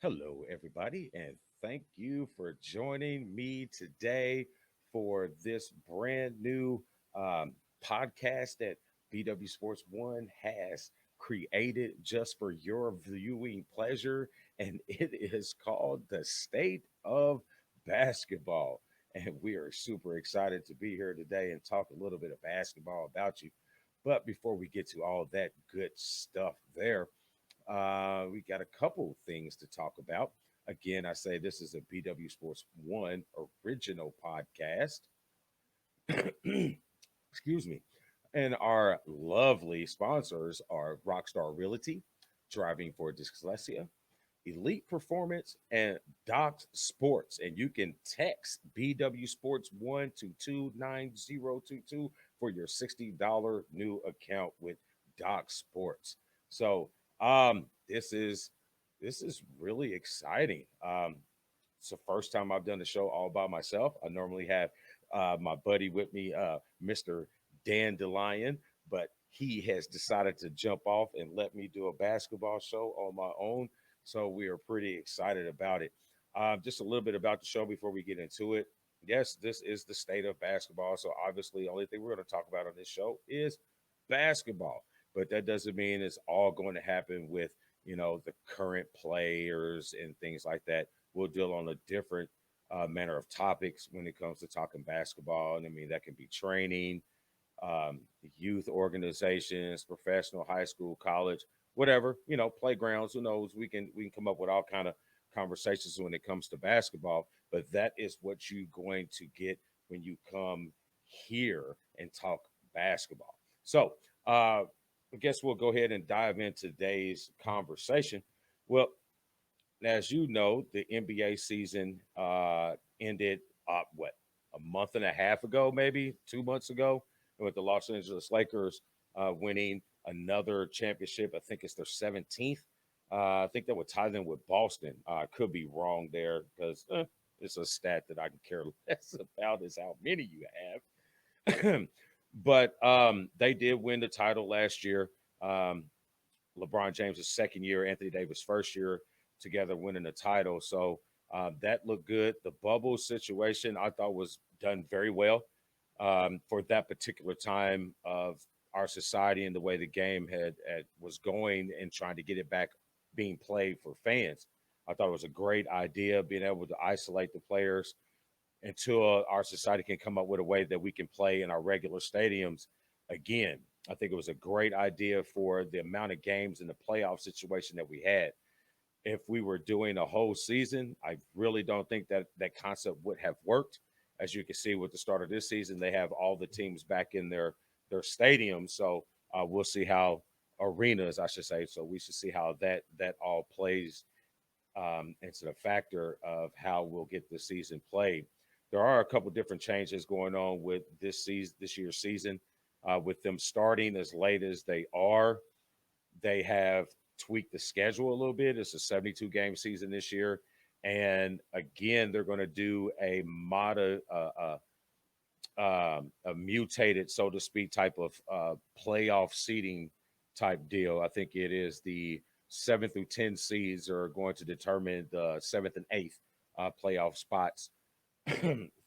Hello, everybody, and thank you for joining me today for this brand new podcast that BW Sports One has created just for your viewing pleasure, and it is called The State of Basketball. And we are super excited to be here today and talk a little bit of basketball about you. But before we get to all that good stuff there, we got a couple things to talk about. Again, I say this is a BW Sports One original podcast. Excuse me. And our lovely sponsors are Rockstar Realty, Driving for Dyslexia, Elite Performance, and Doc Sports. And you can text BW Sports 1 to 29022 for your $60 new account with Doc Sports. So this is really exciting. It's the first time I've done the show all by myself. I normally have my buddy with me, Mr. Dan DeLion, but he has decided to jump off and let me do a basketball show on my own. So we are pretty excited about it. Just a little bit about the show before we get into it. Yes, this is the state of basketball. So obviously, the only thing we're going to talk about on this show is basketball. But that doesn't mean it's all going to happen with the current players and things like that. We'll deal on a different manner of topics when it comes to talking basketball. And I mean, that can be training, um, youth organizations, professional, high school, college, whatever, playgrounds. Who knows? We can come up with all kind of conversations when it comes to basketball. But that is what you're going to get when you come here and talk basketball. So I guess we'll go ahead and dive into today's conversation. Well, as you know, the NBA season ended what, a month and a half ago, maybe 2 months ago, with the Los Angeles Lakers winning another championship. I think it's their 17th. I think that would tie them with Boston. I could be wrong there because it's a stat that I can care less about is how many you have. But they did win the title last year. Um, LeBron James' second year, Anthony Davis' first year together winning the title. So that looked good. The bubble situation I thought was done very well for that particular time of our society and the way the game had was going and trying to get it back being played for fans. I thought it was a great idea being able to isolate the players until our society can come up with a way that we can play in our regular stadiums again. I think it was a great idea for the amount of games and the playoff situation that we had. If we were doing a whole season, I really don't think that that concept would have worked. As you can see with the start of this season, they have all the teams back in their stadiums. So we'll see how arenas, I should say. So we should see how that all plays into the factor of how we'll get the season played. There are a couple different changes going on with this year's season. With them starting as late as they are, they have tweaked the schedule a little bit. It's a 72 game season this year, and again, they're going to do a mutated, so to speak, type of playoff seeding type deal. I think it is the 7 through 10 seeds are going to determine the seventh and eighth playoff spots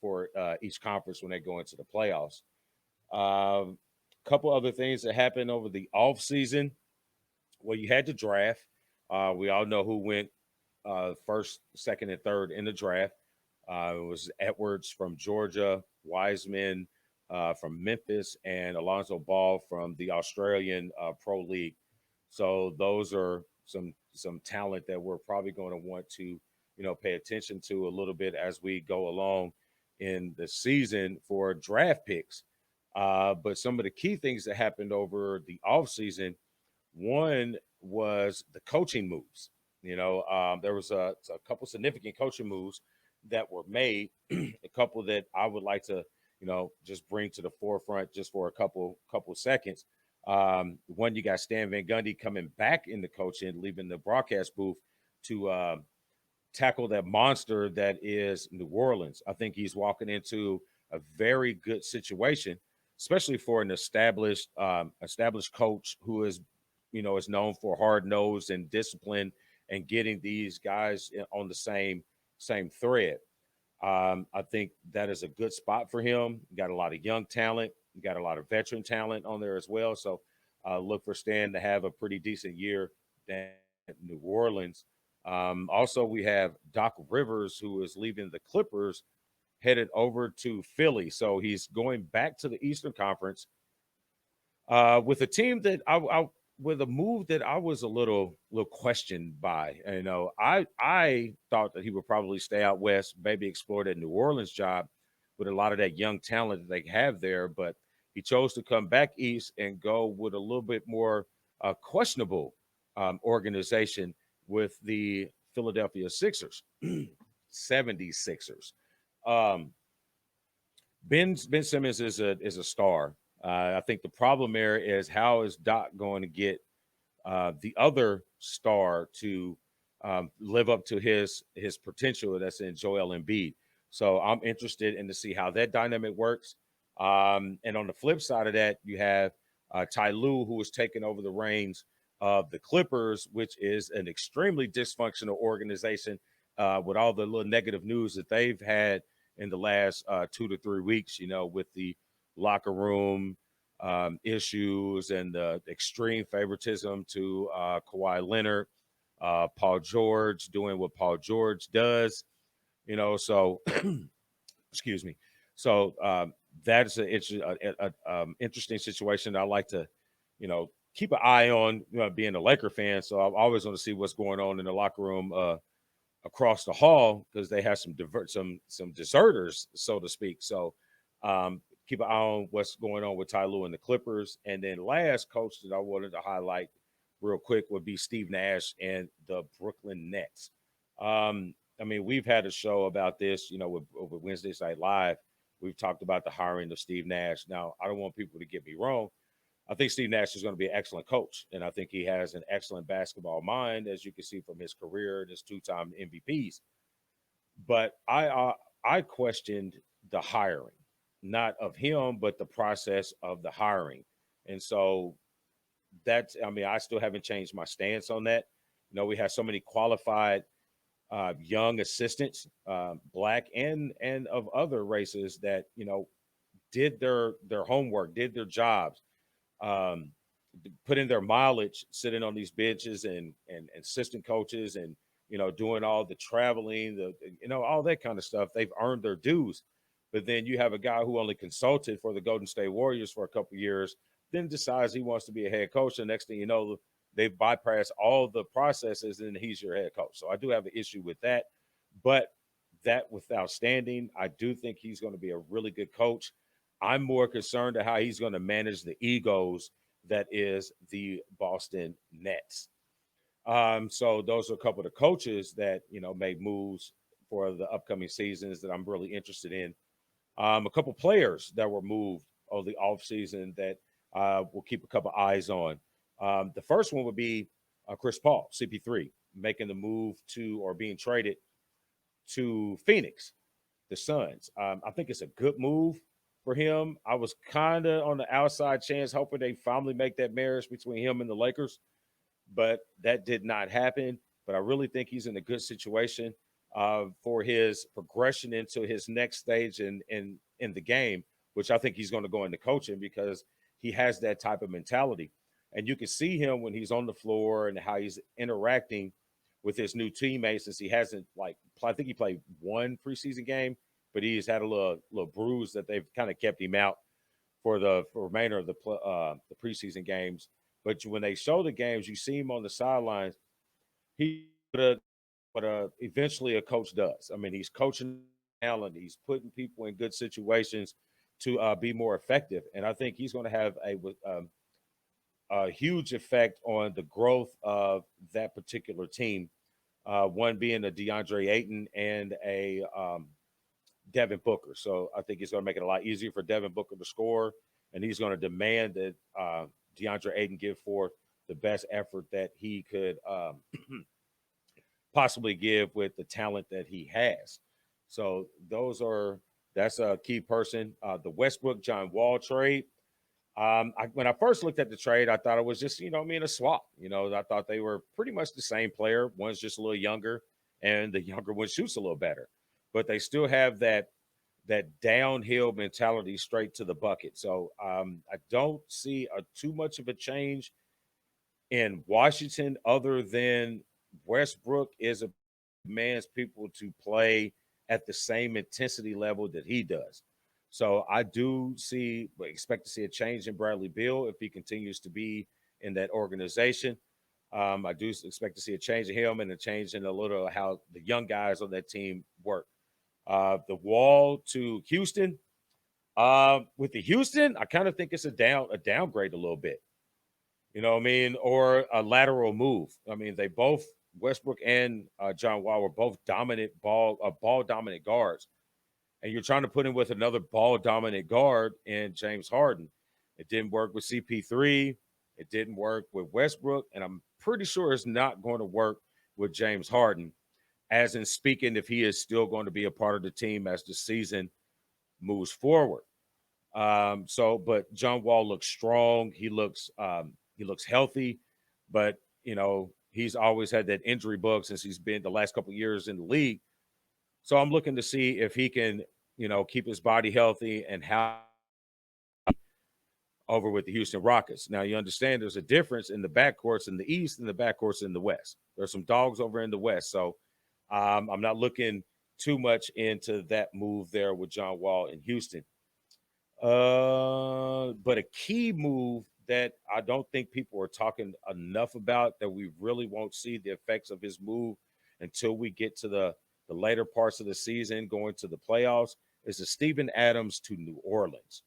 for each conference when they go into the playoffs. A couple other things that happened over the off season. Well, you had the draft. We all know who went first, second, and third in the draft. It was Edwards from Georgia, Wiseman from Memphis, and Alonzo Ball from the Australian Pro League. So those are some talent that we're probably going to want to pay attention to a little bit as we go along in the season for draft picks. But some of the key things that happened over the offseason, one was the coaching moves. There was a couple significant coaching moves that were made, a couple that I would like to, just bring to the forefront just for a couple seconds. One, you got Stan Van Gundy coming back in the coaching, leaving the broadcast booth to tackle that monster that is New Orleans. I think he's walking into a very good situation, especially for an established coach who is known for hard nose and discipline and getting these guys on the same thread. I think that is a good spot for him. You got a lot of young talent. You got a lot of veteran talent on there as well. So look for Stan to have a pretty decent year down at New Orleans. Also, we have Doc Rivers, who is leaving the Clippers, headed over to Philly. So he's going back to the Eastern Conference with a team that I with a move that I was a little questioned by. You know, I thought that he would probably stay out west, maybe explore that New Orleans job with a lot of that young talent that they have there, but he chose to come back east and go with a little bit more questionable organization with the Philadelphia Sixers, 76ers. Um, Ben Simmons is a star. I think the problem there is how is Doc going to get the other star to live up to his potential that's in Joel Embiid. So I'm interested in to see how that dynamic works. And on the flip side of that, you have Ty Lue, who is taking over the reins of the Clippers, which is an extremely dysfunctional organization with all the little negative news that they've had in the last 2 to 3 weeks, you know, with the locker room issues and the extreme favoritism to Kawhi Leonard, Paul George doing what Paul George does, you know. So, excuse me. So that's an interesting situation. I like to, you know, keep an eye on, you know, being a Laker fan. So I'm always want to see what's going on in the locker room across the hall because they have some deserters, so to speak. So keep an eye on what's going on with Ty Lue and the Clippers. And then last coach that I wanted to highlight real quick would be Steve Nash and the Brooklyn Nets. I mean, we've had a show about this, you know, with Wednesday Night Live. We've talked about the hiring of Steve Nash. Now, I don't want people to get me wrong. I think Steve Nash is going to be an excellent coach, and I think he has an excellent basketball mind, as you can see from his career and his two-time MVPs. But I questioned the hiring, not of him, but the process of the hiring, and so that's. I mean, I still haven't changed my stance on that. You know, we have so many qualified young assistants, black and of other races that did their homework, did their jobs, um, put in their mileage, sitting on these benches and assistant coaches, and doing all the traveling, all that kind of stuff. They've earned their dues. But then you have a guy who only consulted for the Golden State Warriors for a couple of years, then decides he wants to be a head coach. The next thing you know, they bypass all the processes and he's your head coach. So I do have an issue with that. But that withoutstanding, I do think he's going to be a really good coach. I'm more concerned to how he's going to manage the egos that is the Boston Nets. So those are a couple of the coaches that made moves for the upcoming seasons that I'm really interested in. A couple players that were moved over the offseason that we'll keep a couple eyes on. The first one would be Chris Paul, CP3, making the move to or being traded to Phoenix, the Suns. I think it's a good move for him. I was kind of on the outside chance, hoping they finally make that marriage between him and the Lakers, but that did not happen. But I really think he's in a good situation for his progression into his next stage in the game, which I think he's going to go into coaching because he has that type of mentality. And you can see him when he's on the floor and how he's interacting with his new teammates, since he hasn't I think he played one preseason game, but he's had a little bruise that they've kind of kept him out for the remainder of the preseason games. But when they show the games, you see him on the sidelines. He what eventually a coach does. I mean, he's coaching talent. He's putting people in good situations to be more effective, and I think he's going to have a huge effect on the growth of that particular team. One being a DeAndre Ayton and a Devin Booker. So I think he's going to make it a lot easier for Devin Booker to score, and he's going to demand that DeAndre Ayton give forth the best effort that he could possibly give with the talent that he has. So that's a key person. The Westbrook John Wall trade. When I first looked at the trade, I thought it was just, a swap. I thought they were pretty much the same player. One's just a little younger, and the younger one shoots a little better. But they still have that downhill mentality straight to the bucket. So I don't see too much of a change in Washington, other than Westbrook is a man's people to play at the same intensity level that he does. So I do expect to see a change in Bradley Beal if he continues to be in that organization. I do expect to see a change in him and a change in a little how the young guys on that team work. The wall to Houston. With the Houston, I kind of think it's a downgrade a little bit. You know what I mean? Or a lateral move. I mean, they both Westbrook and John Wall were both ball dominant guards, and you're trying to put him with another ball dominant guard in James Harden. It didn't work with CP3. It didn't work with Westbrook, and I'm pretty sure it's not going to work with James Harden. As in speaking, if he is still going to be a part of the team as the season moves forward. But John Wall looks strong. He looks healthy, but he's always had that injury bug since he's been the last couple of years in the league. So I'm looking to see if he can, keep his body healthy and how over with the Houston Rockets. Now you understand there's a difference in the backcourts in the East and the backcourts in the West. There's some dogs over in the West, so I'm not looking too much into that move there with John Wall in Houston. But a key move that I don't think people are talking enough about, that we really won't see the effects of his move until we get to the later parts of the season, going to the playoffs, is the Steven Adams to New Orleans.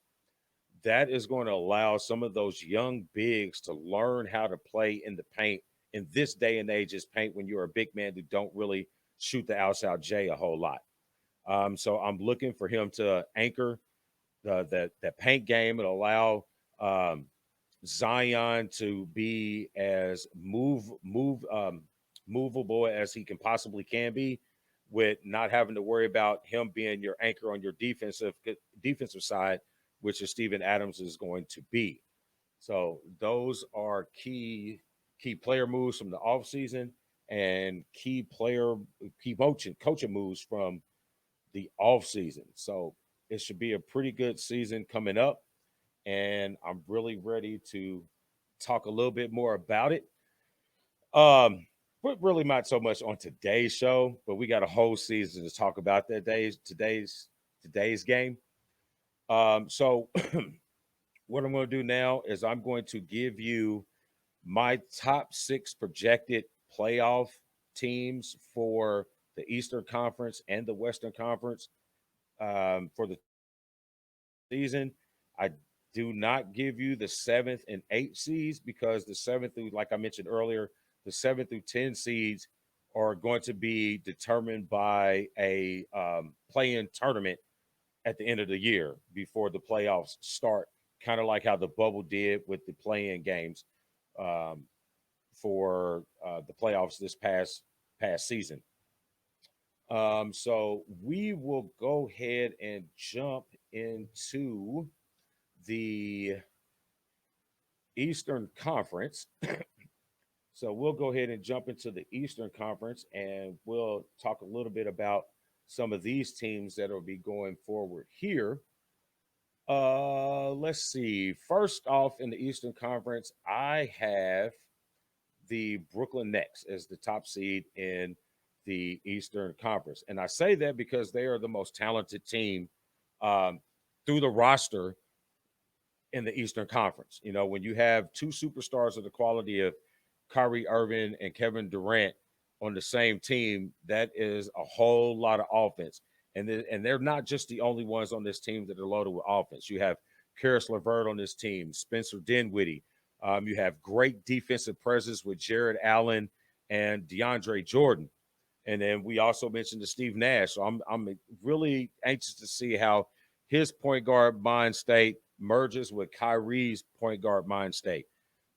That is going to allow some of those young bigs to learn how to play in the paint in this day and age. Is paint when you're a big man who don't really shoot the outside J a whole lot. So I'm looking for him to anchor that paint game and allow um, Zion to be as movable as he can be, with not having to worry about him being your anchor on your defensive side, which is Steven Adams is going to be. So those are key player moves from the offseason, and key coaching moves from the offseason. So it should be a pretty good season coming up, and I'm really ready to talk a little bit more about it. But really not so much on today's show, but we got a whole season to talk about today's game. So what I'm going to do now is I'm going to give you my top 6 projected playoff teams for the Eastern Conference and the Western Conference for the season. I do not give you the 7th and 8th seeds, because the 7th through, like I mentioned earlier, the 7th through 10 seeds are going to be determined by a play-in tournament at the end of the year before the playoffs start, kind of like how the bubble did with the play-in games um, for the playoffs this past season. So we will go ahead and jump into the Eastern Conference. So we'll go ahead and jump into the Eastern Conference, and we'll talk a little bit about some of these teams that will be going forward here. Let's see. First off, in the Eastern Conference, I have the Brooklyn Nets as the top seed in the Eastern Conference. And I say that because they are the most talented team um, through the roster in the Eastern Conference. When you have two superstars of the quality of Kyrie Irving and Kevin Durant on the same team, that is a whole lot of offense. And they're not just the only ones on this team that are loaded with offense. You have Karis LeVert on this team, Spencer Dinwiddie. You have great defensive presence with Jared Allen and DeAndre Jordan. And then we also mentioned the Steve Nash. So I'm really anxious to see how his point guard mind state merges with Kyrie's point guard mind state.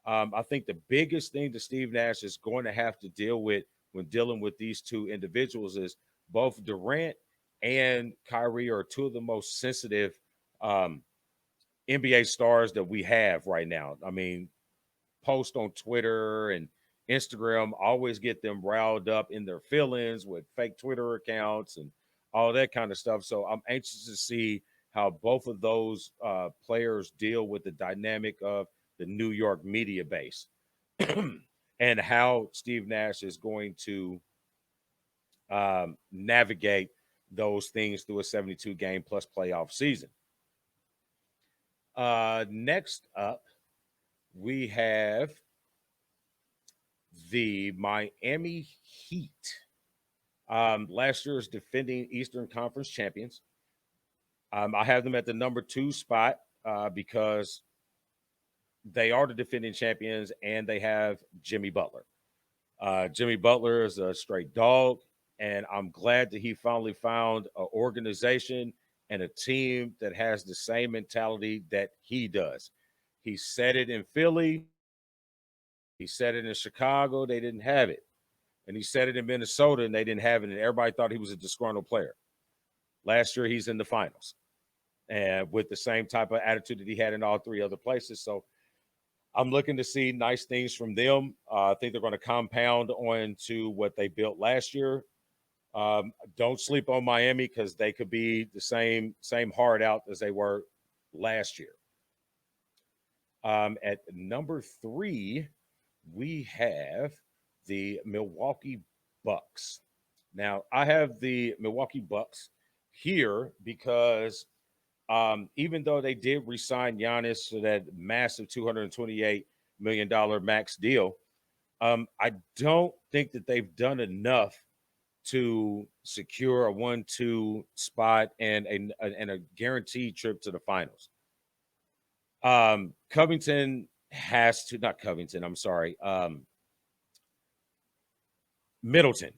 I think the biggest thing that Steve Nash is going to have to deal with when dealing with these two individuals is both Durant and Kyrie are two of the most sensitive um, NBA stars that we have right now. I mean, post on Twitter and Instagram, always get them riled up in their feelings with fake Twitter accounts and all that kind of stuff. So I'm anxious to see how both of those players deal with the dynamic of the New York media base and how Steve Nash is going to navigate those things through a 72 game plus playoff season. Next up, we have the Miami Heat. Last year's defending Eastern Conference champions. I have them at the number 2 spot because they are the defending champions and they have Jimmy Butler. Jimmy Butler is a straight dog, and I'm glad that he finally found an organization and a team that has the same mentality that he does. He said it in Philly. He said it in Chicago. They didn't have it. And he said it in Minnesota, and they didn't have it. And everybody thought he was a disgruntled player. Last year, he's in the finals. And with the same type of attitude that he had in all 3 other places. So I'm looking to see nice things from them. I think they're going to compound on to what they built last year. Don't sleep on Miami because they could be the same hard out as they were last year. At number 3, we have the Milwaukee Bucks. Now, I have the Milwaukee Bucks here because even though they did re-sign Giannis to that massive $228 million max deal, I don't think that they've done enough to secure a 1-2 spot and a guaranteed trip to the finals. Covington has to, not Covington, I'm sorry. Middleton.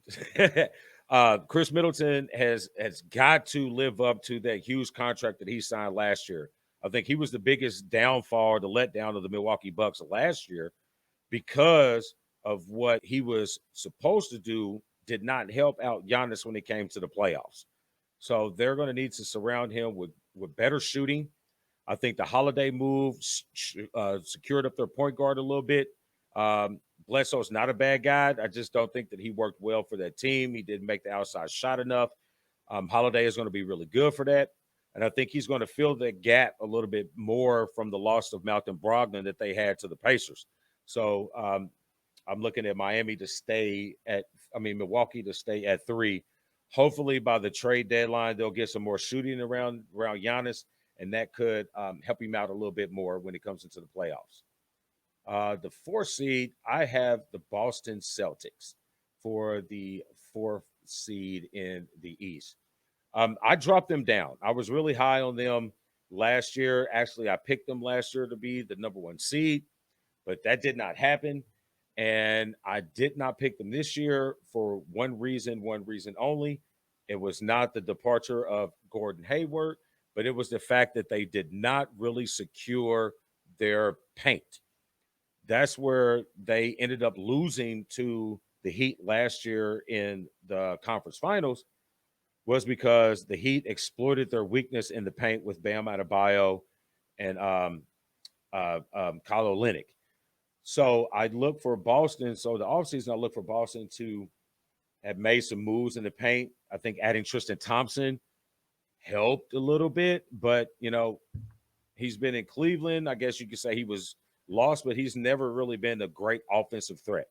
Chris Middleton has got to live up to that huge contract that he signed last year. I think he was the biggest downfall or the letdown of the Milwaukee Bucks last year because of what he was supposed to do did not help out Giannis when it came to the playoffs. So they're going to need to surround him with better shooting. I think the Holiday move secured up their point guard a little bit. Bledsoe's not a bad guy. I just don't think that he worked well for that team. He didn't make the outside shot enough. Holiday is going to be really good for that. And I think he's going to fill that gap a little bit more from the loss of Malcolm Brogdon that they had to the Pacers. So I'm looking at Milwaukee to stay at 3. Hopefully by the trade deadline, they'll get some more shooting around Giannis, and that could help him out a little bit more when it comes into the playoffs. The 4th seed, I have the Boston Celtics for the 4th seed in the East. I dropped them down. I was really high on them last year. Actually, I picked them last year to be the number 1 seed, but that did not happen. And I did not pick them this year for one reason only. It was not the departure of Gordon Hayward, but it was the fact that they did not really secure their paint. That's where they ended up losing to the Heat last year in the conference finals, was because the Heat exploited their weakness in the paint with Bam Adebayo and Kyle Olynyk. So I look for Boston. So the offseason, I look for Boston to have made some moves in the paint. I think adding Tristan Thompson helped a little bit, but, he's been in Cleveland. I guess you could say he was lost, but he's never really been a great offensive threat,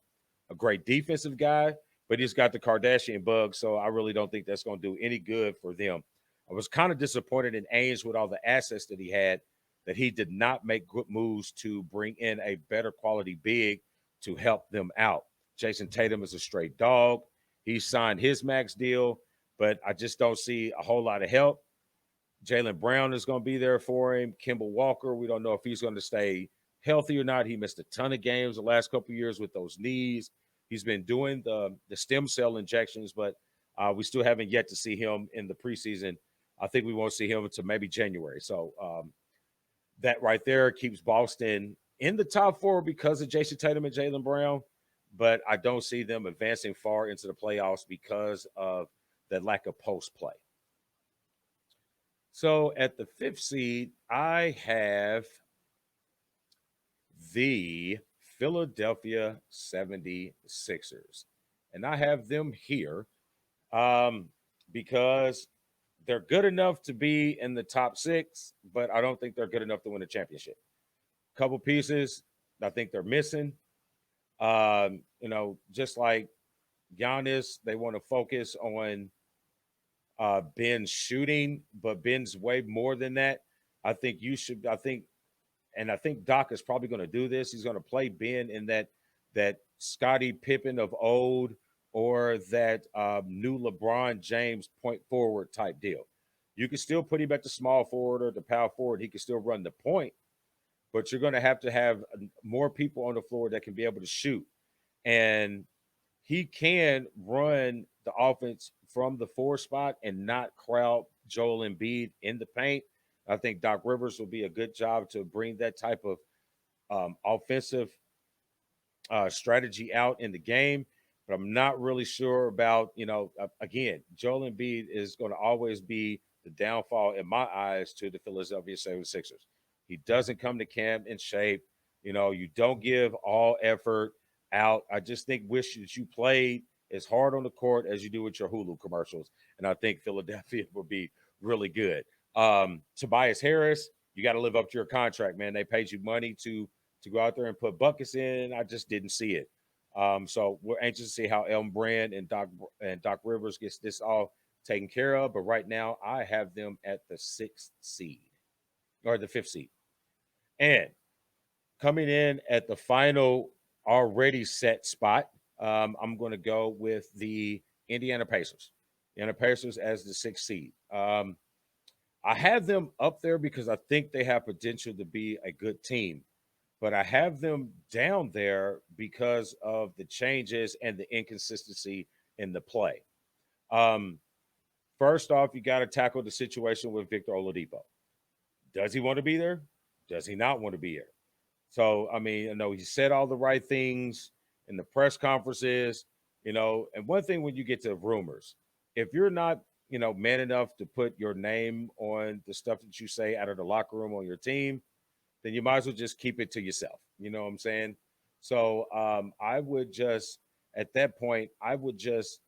a great defensive guy, but he's got the Kardashian bug. So I really don't think that's going to do any good for them. I was kind of disappointed in Ainge with all the assets that he had, that he did not make good moves to bring in a better quality big to help them out. Jason Tatum is a straight dog. He signed his max deal, but I just don't see a whole lot of help. Jaylen Brown is going to be there for him. Kemba Walker, we don't know if he's going to stay healthy or not. He missed a ton of games the last couple of years with those knees. He's been doing the stem cell injections, but we still haven't yet to see him in the preseason. I think we won't see him until maybe January. So that right there keeps Boston in the top 4 because of Jason Tatum and Jaylen Brown, but I don't see them advancing far into the playoffs because of that lack of post play. So at the 5th seed, I have the Philadelphia 76ers. And I have them here um, because they're good enough to be in the top 6, but I don't think they're good enough to win a championship. Couple pieces I think they're missing. Just like Giannis, they want to focus on Ben's shooting, but Ben's way more than that. I think you should. I think Doc is probably going to do this. He's going to play Ben in that Scottie Pippen of old or that new LeBron James point forward type deal. You can still put him at the small forward or the power forward. He can still run the point, but you're going to have more people on the floor that can be able to shoot. And he can run the offense from the 4 spot and not crowd Joel Embiid in the paint. I think Doc Rivers will be a good job to bring that type of offensive strategy out in the game. But I'm not really sure about, again, Joel Embiid is going to always be the downfall in my eyes to the Philadelphia 76ers. He doesn't come to camp in shape. You don't give all effort out. I just wish that you played as hard on the court as you do with your Hulu commercials. And I think Philadelphia will be really good. Tobias Harris, you got to live up to your contract, man. They paid you money to go out there and put buckets in. I just didn't see it. So we're anxious to see how Elton Brand and Doc Rivers gets this all taken care of. But right now, I have them at the 6th seed or the 5th seed, and coming in at the final already set spot, I'm going to go with the Indiana Pacers. Indiana Pacers as the 6th seed. I have them up there because I think they have potential to be a good team, but I have them down there because of the changes and the inconsistency in the play. Um, First off, you got to tackle the situation with Victor Oladipo. Does he want to be there? Does he not want to be here? So, I mean, I know he said all the right things in the press conferences, and one thing when you get to rumors, if you're not, man enough to put your name on the stuff that you say out of the locker room on your team, then you might as well just keep it to yourself. You know what I'm saying? So I would just, at that point, I would just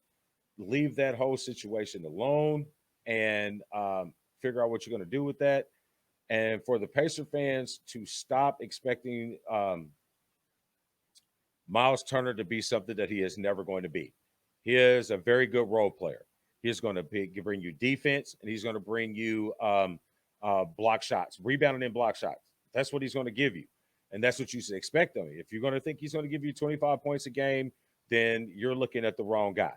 leave that whole situation alone and figure out what you're going to do with that. And for the Pacer fans to stop expecting Miles Turner to be something that he is never going to be. He is a very good role player. He's going to bring you defense, and he's going to bring you block shots, rebounding and block shots. That's what he's going to give you, and that's what you should expect of him. If you're going to think he's going to give you 25 points a game, then you're looking at the wrong guy.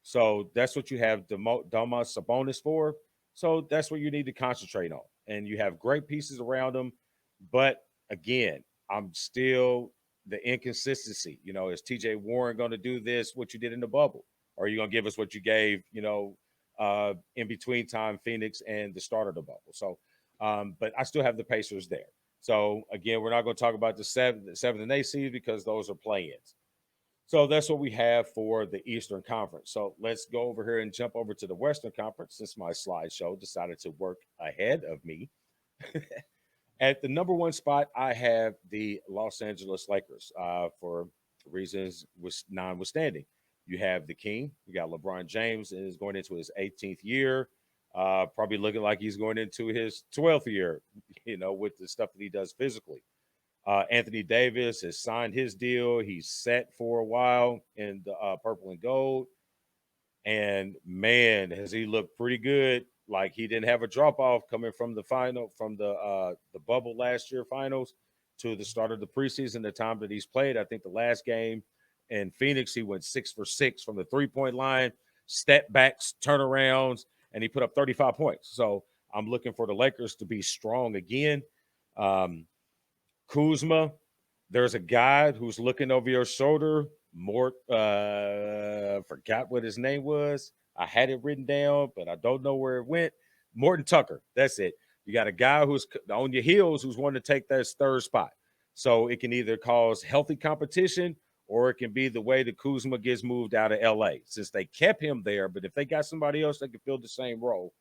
So that's what you have Domas Sabonis for. So that's what you need to concentrate on, and you have great pieces around him. But again, I'm still the inconsistency. Is TJ Warren going to do this, what you did in the bubble? Or are you going to give us what you gave, in between time Phoenix and the start of the bubble? So, but I still have the Pacers there. So again, we're not going to talk about the 7th and 8th seed because those are play-ins. So that's what we have for the Eastern Conference. So let's go over here and jump over to the Western Conference since my slideshow decided to work ahead of me. At the number 1 spot, I have the Los Angeles Lakers for reasons notwithstanding. You have the King. You got LeBron James is going into his 18th year, probably looking like he's going into his 12th year, with the stuff that he does physically. Anthony Davis has signed his deal. He's set for a while in the purple and gold. And man, has he looked pretty good. Like he didn't have a drop off coming from the bubble last year finals to the start of the preseason, the time that he's played. I think the last game in Phoenix, he went 6 for 6 from the 3-point line, step backs, turnarounds, and he put up 35 points. So I'm looking for the Lakers to be strong again. Kuzma, there's a guy who's looking over your shoulder. Forgot what his name was. I had it written down, but I don't know where it went. Morton Tucker. That's it. You got a guy who's on your heels who's wanting to take that 3rd spot. So it can either cause healthy competition or it can be the way that Kuzma gets moved out of LA since they kept him there. But if they got somebody else that can fill the same role,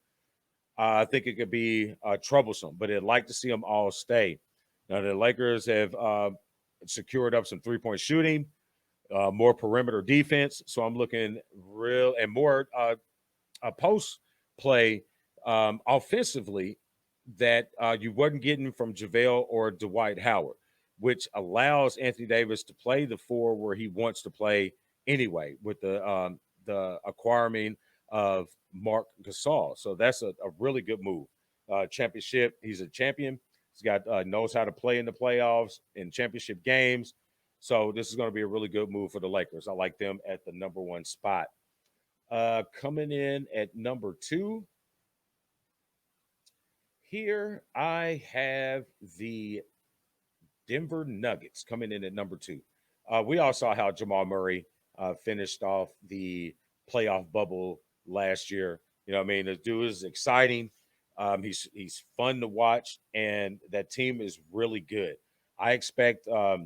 I think it could be troublesome, but I'd like to see them all stay. Now, the Lakers have secured up some 3-point shooting, more perimeter defense. So I'm looking real and more a post play offensively that you wasn't getting from JaVale or Dwight Howard, which allows Anthony Davis to play the four where he wants to play anyway with the acquiring of Mark Gasol. So that's a really good move. Championship, he's a champion. He's got knows how to play in the playoffs in championship games. So this is going to be a really good move for the Lakers. I like them at the number one spot. Coming in at number two, here I have the Denver Nuggets coming in at number two. We all saw how Jamal Murray finished off the playoff bubble last year. You know what I mean? The dude is exciting. He's fun to watch, and that team is really good. I expect a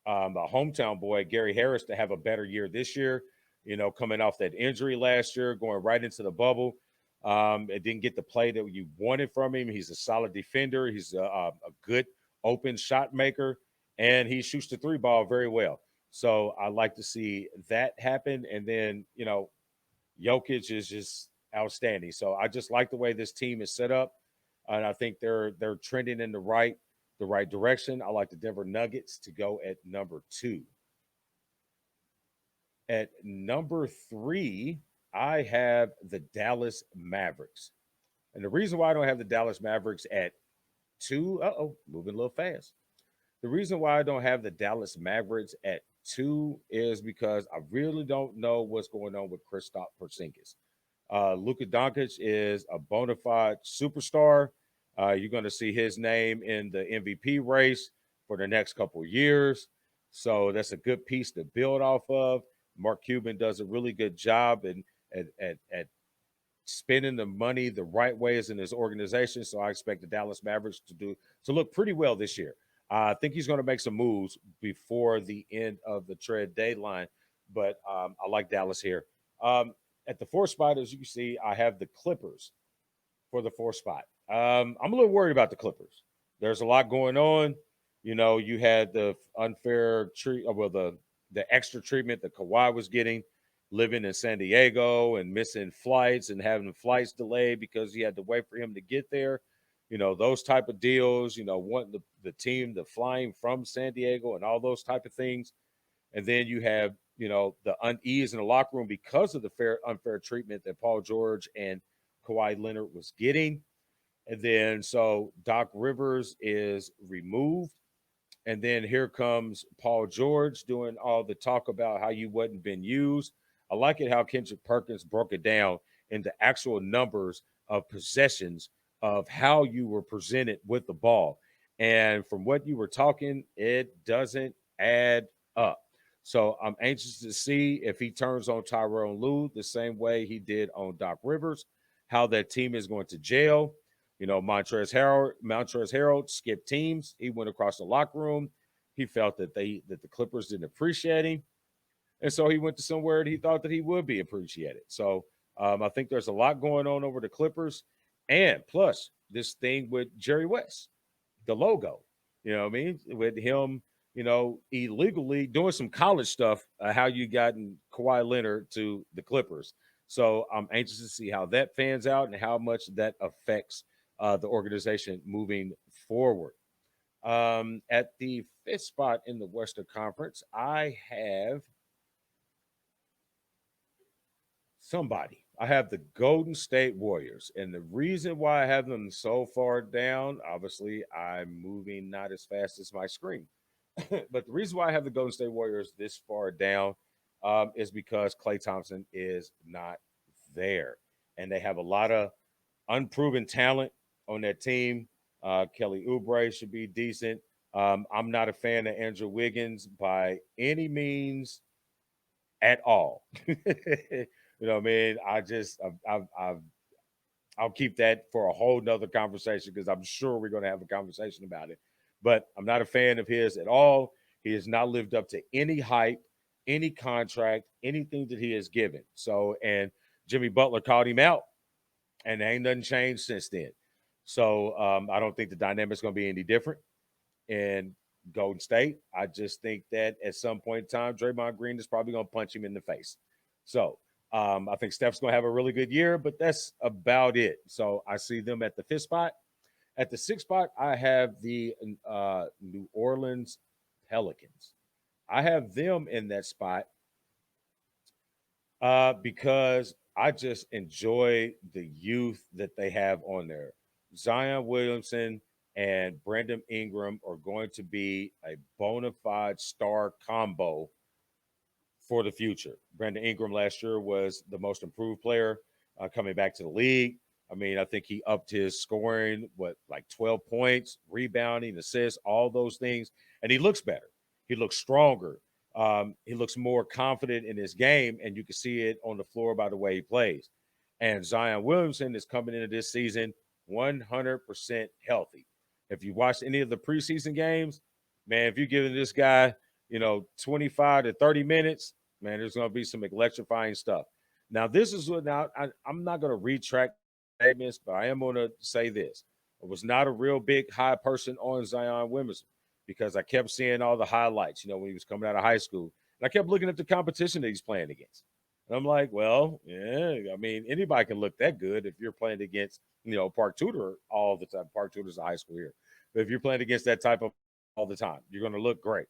hometown boy, Gary Harris, to have a better year this year. You know, coming off that injury last year, going right into the bubble. It didn't get the play that you wanted from him. He's a solid defender. He's a good open shot maker, and he shoots the three ball very well. So I like to see that happen. And then, you know, Jokic is just outstanding. So I just like the way this team is set up, and I think they're trending in the right direction. I like the Denver Nuggets to go at number two. At number three, I have the Dallas Mavericks. And the reason why I don't have the Dallas Mavericks at two, moving a little fast. The reason why I don't have the Dallas Mavericks at two is because I really don't know what's going on with Kristaps Porzingis. Luka Doncic is a bona fide superstar. You're going to see his name in the MVP race for the next couple of years. So that's a good piece to build off of. Mark Cuban does a really good job at spending the money the right ways in his organization. So I expect the Dallas Mavericks to look pretty well this year. I think he's going to make some moves before the end of the trade deadline, but I like Dallas here. At the fourth spot, as you can see, I have the Clippers for the fourth spot. I'm a little worried about the Clippers. There's a lot going on. You know, you had the unfair the extra treatment that Kawhi was getting, living in San Diego and missing flights and having flights delayed because he had to wait for him to get there. You know, those type of deals. You know, wanting the team to flying from San Diego and all those type of things. And then you have, you know, the unease in the locker room because of the unfair treatment that Paul George and Kawhi Leonard was getting. And then so Doc Rivers is removed. And then here comes Paul George doing all the talk about how you wasn't been used. I like it how Kendrick Perkins broke it down into actual numbers of possessions of how you were presented with the ball. And from what you were talking, it doesn't add up. So I'm anxious to see if he turns on Tyrone Lue the same way he did on Doc Rivers, how that team is going to jail. You know, Montrezl Harrell skipped teams. He went across the locker room. He felt that the Clippers didn't appreciate him, and so he went to somewhere that he thought that he would be appreciated. So I think there's a lot going on over the Clippers, and plus this thing with Jerry West, the logo. You know what I mean? With him, you know, illegally doing some college stuff. How you gotten Kawhi Leonard to the Clippers? So I'm anxious to see how that fans out and how much that affects the organization moving forward. At the fifth spot in the Western Conference, I have somebody. I have the Golden State Warriors. And the reason why I have them so far down, obviously, I'm moving not as fast as my screen. But the reason why I have the Golden State Warriors this far down is because Klay Thompson is not there. And they have a lot of unproven talent on that team. Kelly Oubre should be decent. I'm not a fan of Andrew Wiggins by any means at all. You know what I mean? I'll keep that for a whole nother conversation because I'm sure we're going to have a conversation about it. But I'm not a fan of his at all. He has not lived up to any hype, any contract, anything that he has given. So, and Jimmy Butler called him out and ain't nothing changed since then. So I don't think the dynamic's going to be any different in Golden State. I just think that at some point in time, Draymond Green is probably going to punch him in the face. So I think Steph's going to have a really good year, but that's about it. So I see them at the fifth spot. At the sixth spot, I have the New Orleans Pelicans. I have them in that spot because I just enjoy the youth that they have on there. Zion Williamson and Brandon Ingram are going to be a bona fide star combo for the future. Brandon Ingram last year was the most improved player coming back to the league. I mean, I think he upped his scoring, like 12 points, rebounding, assists, all those things. And he looks better. He looks stronger. He looks more confident in his game, and you can see it on the floor by the way he plays. And Zion Williamson is coming into this season 100% healthy. If you watched any of the preseason games, man, if you're giving this guy 25 to 30 minutes, man, there's going to be some electrifying stuff. Now, this is what I'm not going to retract statements, but I am going to say this. I was not a real big high person on Zion Williamson because I kept seeing all the highlights, when he was coming out of high school. And I kept looking at the competition that he's playing against. And I'm like, well, yeah, I mean, anybody can look that good if you're playing against, Park Tudor all the time. Park Tudor's a high school here. But if you're playing against that type of all the time, you're going to look great.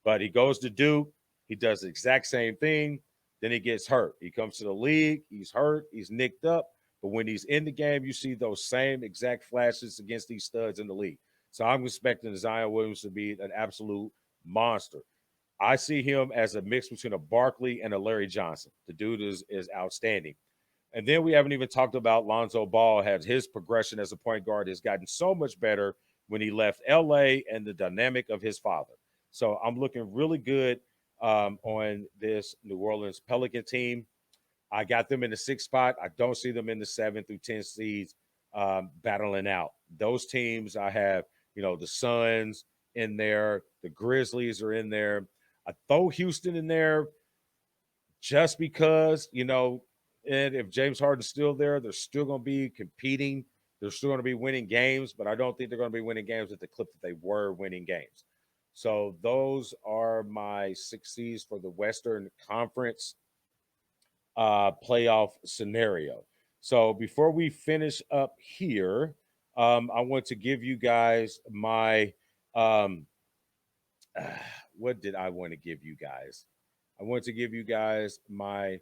But he goes to Duke. He does the exact same thing. Then he gets hurt. He comes to the league. He's hurt. He's nicked up. But when he's in the game, you see those same exact flashes against these studs in the league. So I'm expecting Zion Williams to be an absolute monster. I see him as a mix between a Barkley and a Larry Johnson. The dude is outstanding. And then we haven't even talked about Lonzo Ball. Has his progression as a point guard has gotten so much better when he left LA and the dynamic of his father. So I'm looking really good on this New Orleans Pelican team. I got them in the sixth spot. I don't see them in the 7 through 10 seeds battling out. Those teams I have, the Suns in there, the Grizzlies are in there. I throw Houston in there just because, and if James Harden's still there, they're still going to be competing. They're still going to be winning games, but I don't think they're going to be winning games at the clip that they were winning games. So those are my 6 Cs for the Western Conference playoff scenario. So before we finish up here, I want to give you guys my what did I want to give you guys? I want to give you guys my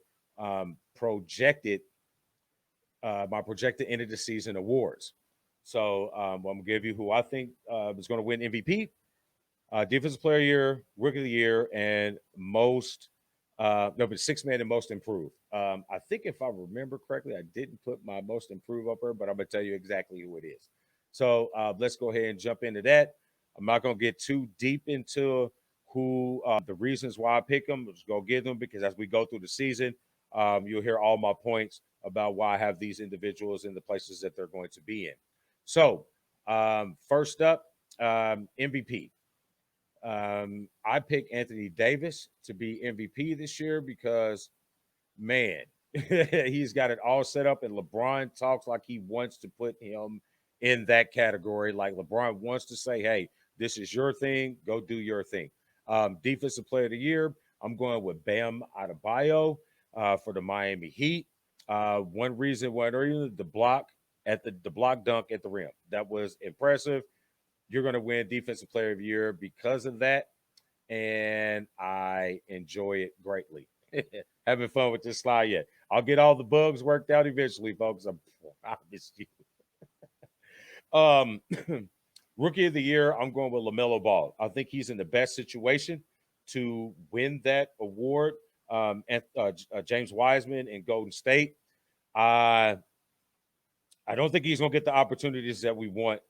projected end of the season awards. So I'm gonna give you who I think is going to win MVP, defensive player of the year, rookie of the year, and most no, but six man and most improved. I think if I remember correctly, I didn't put my most improved up there, but I'm gonna tell you exactly who it is. So let's go ahead and jump into that. I'm not gonna get too deep into who the reasons why I pick them. Let's go get them because as we go through the season, you'll hear all my points about why I have these individuals in the places that they're going to be in. So first up, MVP. I picked Anthony Davis to be MVP this year because, man, he's got it all set up, and LeBron talks like he wants to put him in that category. Like LeBron wants to say, hey, this is your thing. Go do your thing. Defensive player of the year, I'm going with Bam Adebayo for the Miami Heat. One reason why the block the block dunk at the rim. That was impressive. You're going to win Defensive Player of the Year because of that. And I enjoy it greatly. Having fun with this slide yet. I'll get all the bugs worked out eventually, folks. I promise you. Um, Rookie of the Year, I'm going with LaMelo Ball. I think he's in the best situation to win that award. James Wiseman in Golden State. I don't think he's going to get the opportunities that we want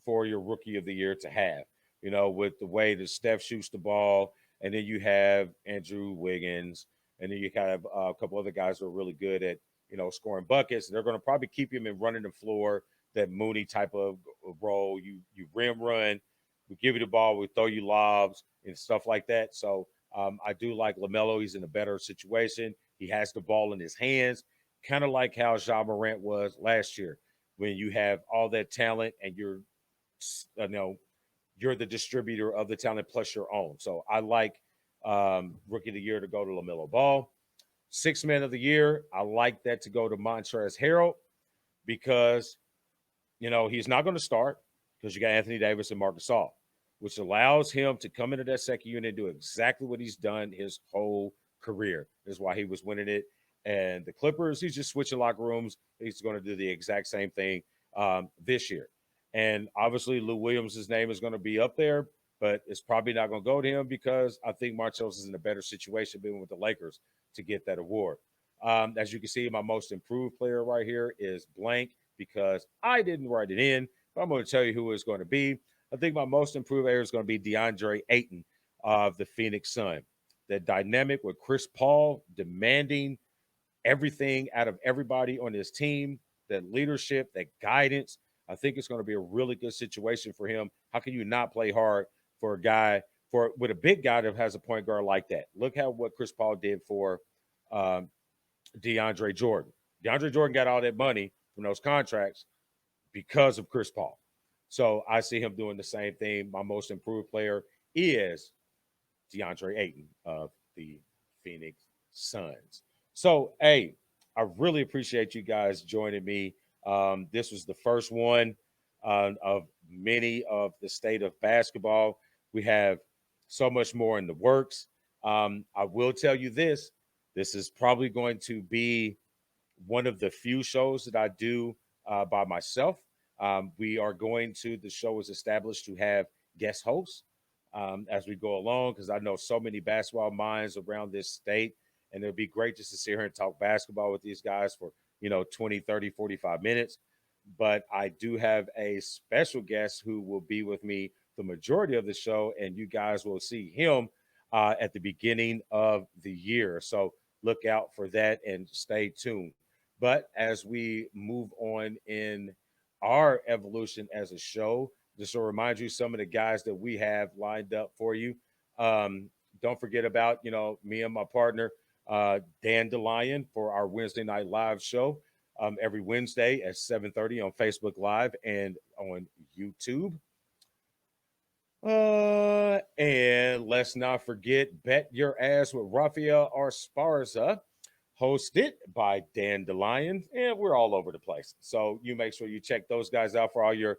for your Rookie of the Year to have, with the way that Steph shoots the ball. And then you have Andrew Wiggins. And then you have a couple other guys who are really good at, scoring buckets. They're going to probably keep him in running the floor, that Mooney type of role. You rim run, we give you the ball, we throw you lobs and stuff like that. So I do like LaMelo. He's in a better situation. He has the ball in his hands. kind of like how Ja Morant was last year, when you have all that talent and you're the distributor of the talent plus your own. So I like rookie of the year to go to LaMelo Ball. Sixth man of the year, I like that to go to Montrezl Harrell because he's not going to start because you got Anthony Davis and Marc Gasol, which allows him to come into that second unit and do exactly what he's done his whole career. That's why he was winning it. And the Clippers, he's just switching locker rooms. He's going to do the exact same thing this year. And obviously, Lou Williams' name is going to be up there, but it's probably not going to go to him because I think Marcellus is in a better situation being with the Lakers to get that award. As you can see, my most improved player right here is blank because I didn't write it in, but I'm going to tell you who it's going to be. I think my most improved player is going to be DeAndre Ayton of the Phoenix Sun. That dynamic with Chris Paul demanding everything out of everybody on his team, that leadership, that guidance. I think it's going to be a really good situation for him. How can you not play hard for a guy, with a big guy that has a point guard like that? Look how what Chris Paul did for um, DeAndre Jordan. DeAndre Jordan got all that money from those contracts because of Chris Paul. So I see him doing the same thing. My most improved player is DeAndre Ayton of the Phoenix Suns. So, hey, I really appreciate you guys joining me. This was the first one of many of the state of basketball. We have so much more in the works. I will tell you this. This is probably going to be one of the few shows that I do by myself. The show is established to have guest hosts as we go along because I know so many basketball minds around this state. And it'll be great just to sit here and talk basketball with these guys for, 20, 30, 45 minutes. But I do have a special guest who will be with me the majority of the show, and you guys will see him at the beginning of the year. So look out for that and stay tuned. But as we move on in our evolution as a show, just to remind you some of the guys that we have lined up for you. Don't forget about, me and my partner, Dan DeLion, for our Wednesday night live show every Wednesday at 7:30 on Facebook Live and on YouTube. And let's not forget Bet Your Ass with Rafael Arsparza, hosted by Dan DeLion. And we're all over the place. So you make sure you check those guys out for all your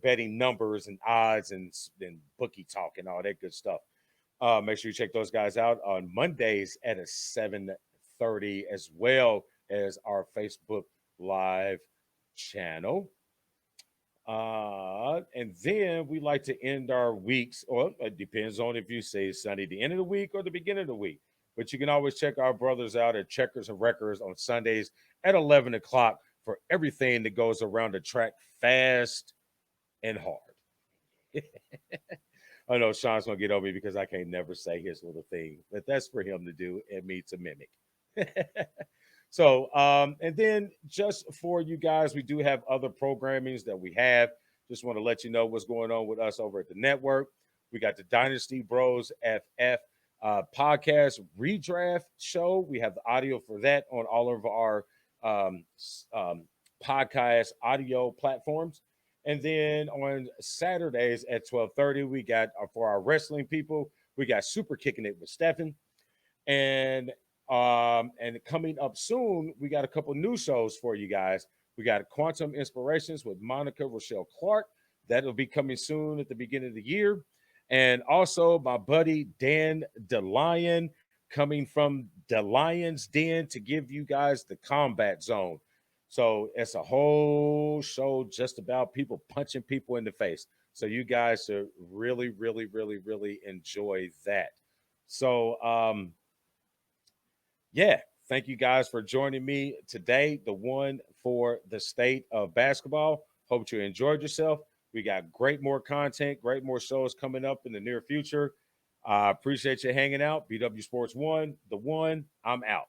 betting numbers and odds and bookie talk and all that good stuff. Make sure you check those guys out on Mondays at a 7:30, as well as our Facebook Live channel. And then we like to end our weeks, or it depends on if you say Sunday, the end of the week or the beginning of the week. But you can always check our brothers out at Checkers and Wreckers on Sundays at 11 o'clock for everything that goes around the track fast and hard. I know Sean's going to get over me because I can't never say his little thing, but that's for him to do and me to mimic. So, and then just for you guys, we do have other programmings that we have. Just want to let you know what's going on with us over at the network. We got the Dynasty Bros FF podcast redraft show. We have the audio for that on all of our podcast audio platforms. And then on Saturdays at 12:30, we got for our wrestling people, we got Super Kicking It with Stefan. And coming up soon, we got a couple new shows for you guys. We got Quantum Inspirations with Monica Rochelle Clark. That'll be coming soon at the beginning of the year. And also my buddy Dan DeLion coming from DeLion's Den to give you guys the Combat Zone. So it's a whole show just about people punching people in the face. So you guys should really, really, really, really enjoy that. So, yeah, thank you guys for joining me today. The one for the state of basketball. Hope you enjoyed yourself. We got great more content, great more shows coming up in the near future. I appreciate you hanging out. BW Sports 1, The One. I'm out.